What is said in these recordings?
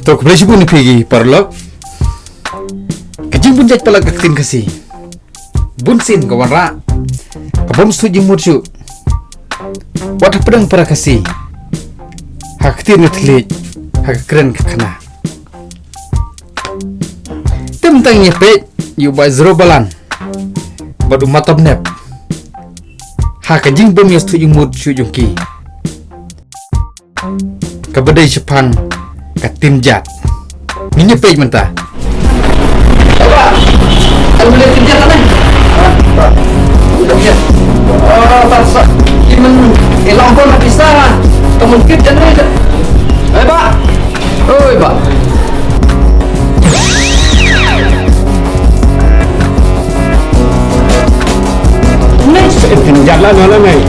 Tok beli pun dipigi parlok. Kajing pun jat palak kaktin kasi. Bunsin kawan ra. Kabom suji murju. Wat pedang para kasi. Haktin ngetlik. Hak keren kakana. Tentang nyepet. Yu ba zero balan. Badu matab nep. Kajing bom ya suji murju jungki. Kabadai Jepang katim jat. Ini nyepet mentah. Kalau boleh kerja kan? Udah lihat. Oh, tak Iman elang pun tak bisa. Kemungkinan jangan ada. Pak. Oi, Pak. Nih, tinjat lah mana nih?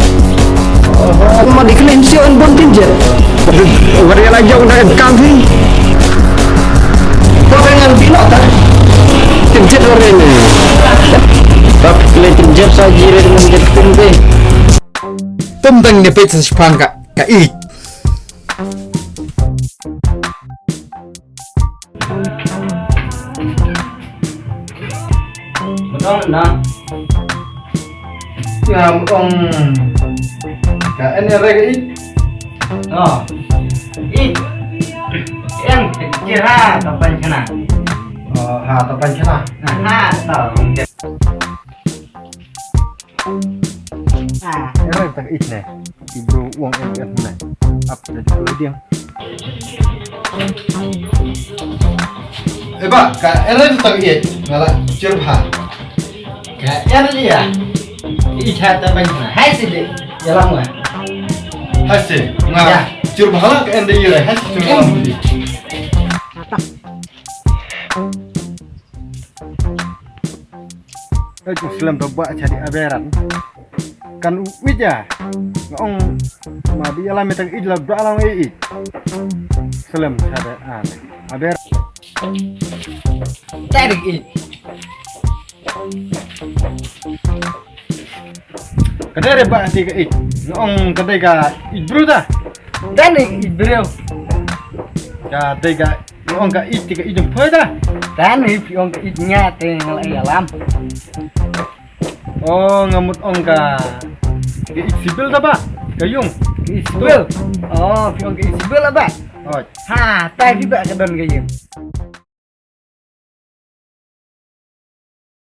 Mau dikelension pun tinjat. Warga lagi yang nak kambing. Kau pengen pilot tak? Tinjat orang ini. Tapi kalau tinjat saja dia menjadi tinggi. Tentang ni pecah sepang kak ik. Betul nak? Ya, kak ini rega ik. Oh, yang kira kapan kena? Oh, ha, tapan kena. Nah, tahu. Rega tak ik ni. Ibu uang MF ni. Apa dah jual dia? Pak, kak ini tu tak ik. Ngalah curha. Kayak dia. Ikat kapan kena? Hai sih, jalan mana? Hasil, ngah curha lah ke anda iya. Hasil curha budi. Islam coba cari aberan kan wija ngong ma bi ala metang idla balang ei Islam ada aber Tarik ini. kadare ba ti ka ik ngong kadai ka ibru ta Dan ibrew. ka dai ka ngong ka ik ti ka idum phoi ta Dan pion ke itnya tengah alam. oh ngamut ong ka ke ik sibil ta ba kayung Isbel. Oh, pion ke isbel apa? oh Ha, tadi juga kedon kayak